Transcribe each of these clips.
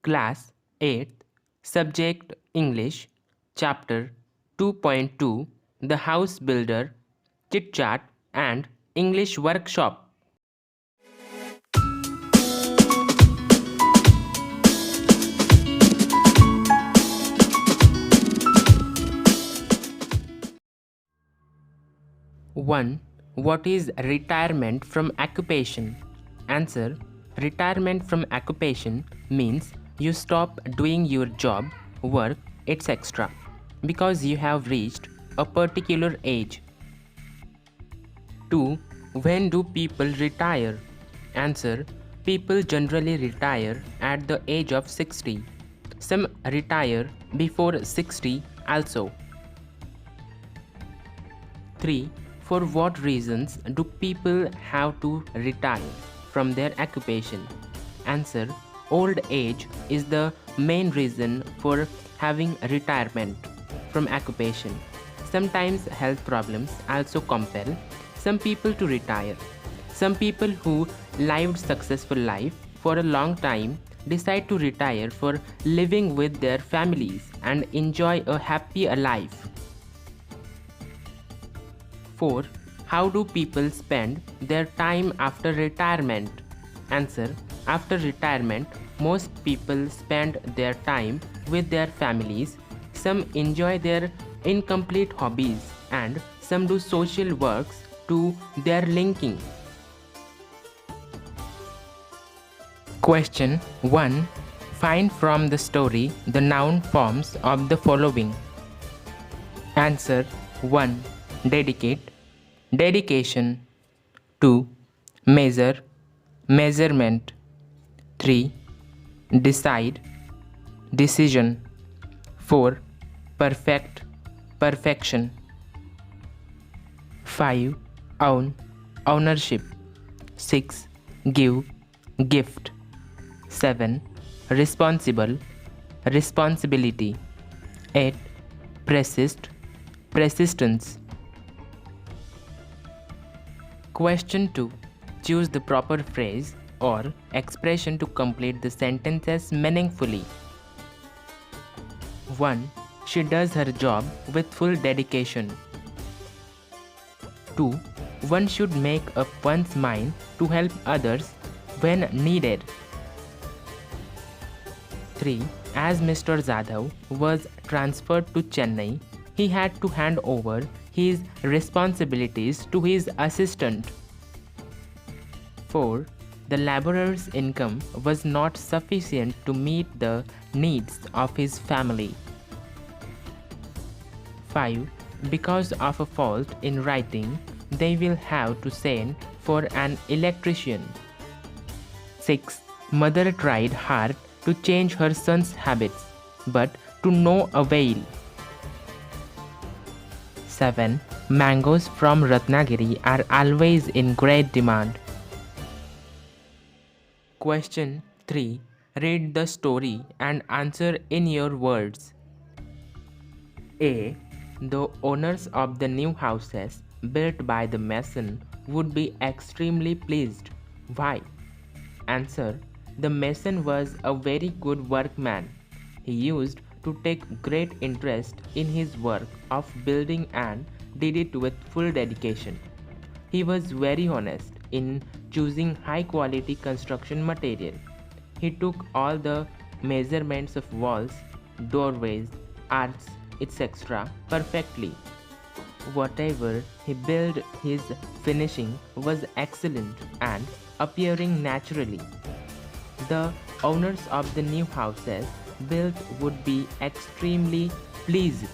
Class 8th, Subject English, Chapter 2.2 The House Builder, Chit Chat and English Workshop. One. What is retirement from occupation? Answer. Retirement from occupation means you stop doing your job, work, etc. because you have reached a particular age. 2. When do people retire? Answer. People generally retire at the age of 60. Some retire before 60 also. 3. For what reasons do people have to retire from their occupation? Answer. Old age is the main reason for having retirement from occupation. Sometimes health problems also compel some people to retire. Some people who lived successful life for a long time decide to retire for living with their families and enjoy a happy life. 4. How do people spend their time after retirement? Answer. After retirement, most people spend their time with their families. Some enjoy their incomplete hobbies and some do social works to their linking. Question 1. Find from the story the noun forms of the following. Answer 1. Dedicate, dedication. 2. Measure, measurement. 3. Decide, decision. 4. Perfect, perfection. 5. Own, ownership. 6. Give, gift. 7. Responsible, responsibility. 8. Persist, persistence. Question 2. Choose the proper phrase or expression to complete the sentences meaningfully. 1. She does her job with full dedication. 2. One should make up one's mind to help others when needed. 3. As Mr. Jadhav was transferred to Chennai, he had to hand over his responsibilities to his assistant. 4. The laborer's income was not sufficient to meet the needs of his family. 5. Because of a fault in writing, they will have to send for an electrician. 6. Mother tried hard to change her son's habits, but to no avail. 7. Mangoes from Ratnagiri are always in great demand. Question 3. Read the story and answer in your words. A. The owners of the new houses built by the mason would be extremely pleased. Why? Answer. The mason was a very good workman. He used to take great interest in his work of building and did it with full dedication. He was very honest in choosing high quality construction material. He took all the measurements of walls, doorways, arches, etc. perfectly. Whatever he built, his finishing was excellent and appearing naturally. The owners of the new houses built would be extremely pleased.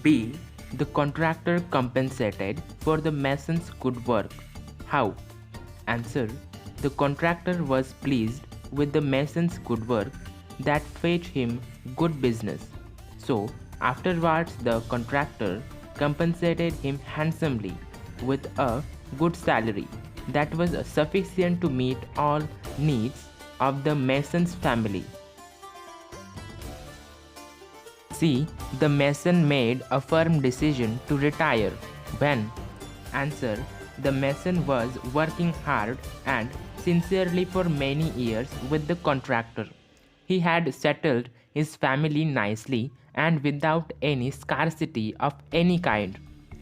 B. The contractor compensated for the mason's good work. How? Answer. The contractor was pleased with the mason's good work that fetched him good business. So, afterwards the contractor compensated him handsomely with a good salary that was sufficient to meet all needs of the mason's family. C. The mason made a firm decision to retire. When? Answer. The mason was working hard and sincerely for many years with the contractor. He had settled his family nicely and without any scarcity of any kind.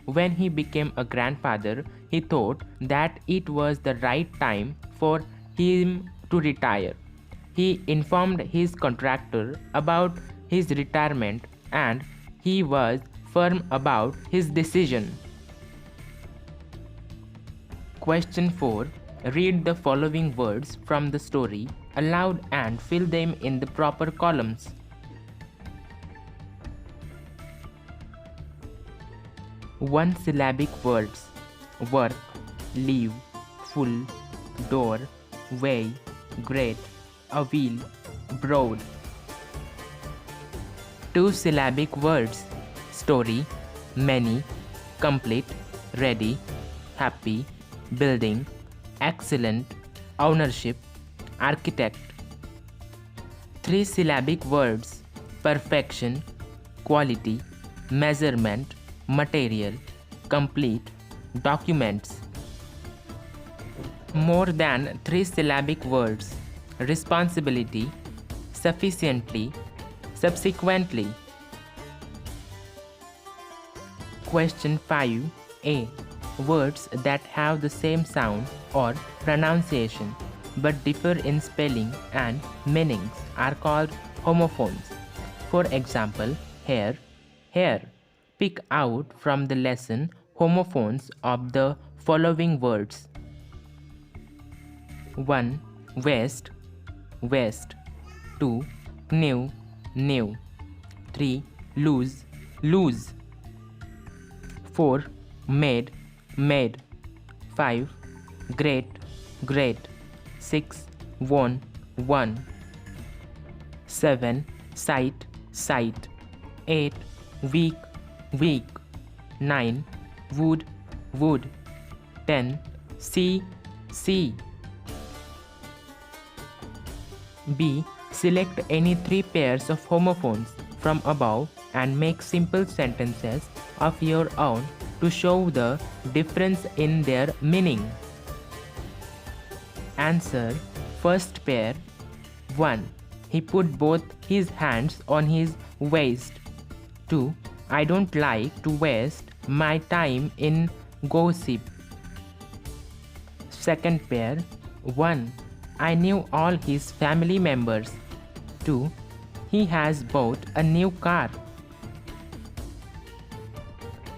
When he became a grandfather, he thought that it was the right time for him to retire. He informed his contractor about his retirement and he was firm about his decision. Question 4. Read the following words from the story aloud and fill them in the proper columns. One syllabic words: work, leave, full, door, way, great, a wheel, broad. Two syllabic words: story, many, complete, ready, happy, building, excellent, ownership, architect. Three syllabic words: perfection, quality, measurement, material, complete, documents. More than three syllabic words: responsibility, sufficiently, subsequently. Question 5a. Words that have the same sound or pronunciation but differ in spelling and meanings are called homophones. For example, hair, hair. Pick out from the lesson homophones of the following words: 1. West, west. 2. New, new. 3. Lose, lose. 4. Made, made. 5. Great, great. 6. Won, won. 7. Sight, sight. 8. Week, week. 9. Wood, wood. 10. See, see. B. Select any three pairs of homophones from above and make simple sentences of your own to show the difference in their meaning. Answer. First pair. 1. He put both his hands on his waist. 2. I don't like to waste my time in gossip. Second pair. 1. I knew all his family members. 2. He has bought a new car.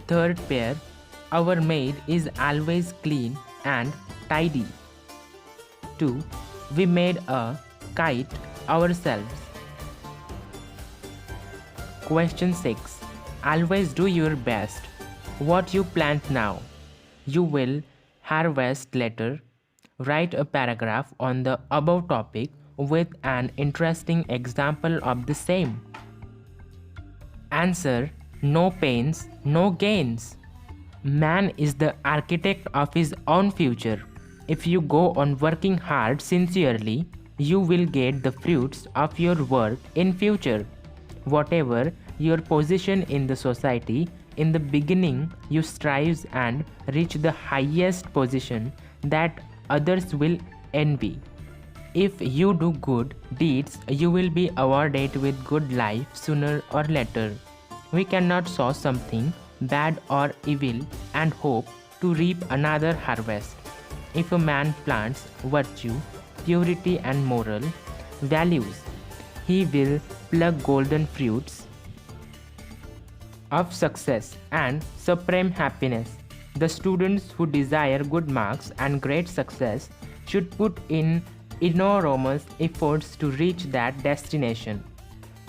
Third pair. Our maid is always clean and tidy. 2. We made a kite ourselves. Question 6. Always do your best. What you plant now, you will harvest later. Write a paragraph on the above topic with an interesting example of the same. Answer. No pains, no gains. Man is the architect of his own future. If you go on working hard sincerely, you will get the fruits of your work in future. Whatever your position in the society, in the beginning you strive and reach the highest position that others will envy. If you do good deeds, you will be awarded with good life sooner or later. We cannot sow something bad or evil and hope to reap another harvest. If a man plants virtue, purity and moral values, he will pluck golden fruits of success and supreme happiness. The students who desire good marks and great success should put in enormous efforts to reach that destination.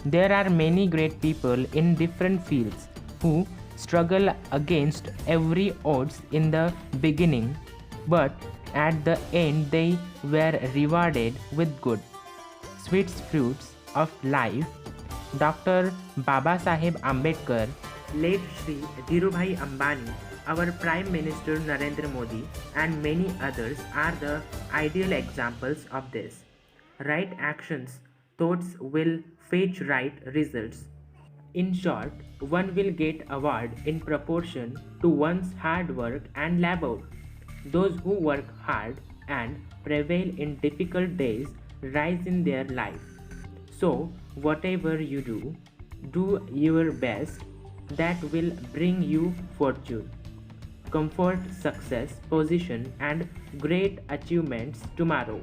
There are many great people in different fields who struggle against every odds in the beginning, but at the end they were rewarded with good, sweet fruits of life. Dr. Babasaheb Ambedkar, late Shri Dhirubhai Ambani, our Prime Minister Narendra Modi, and many others are the ideal examples of this. Right actions, thoughts will fetch right results. In short, one will get award in proportion to one's hard work and labor. Those who work hard and prevail in difficult days rise in their life. So, whatever you do, do your best. That will bring you fortune, comfort, success, position, and great achievements tomorrow.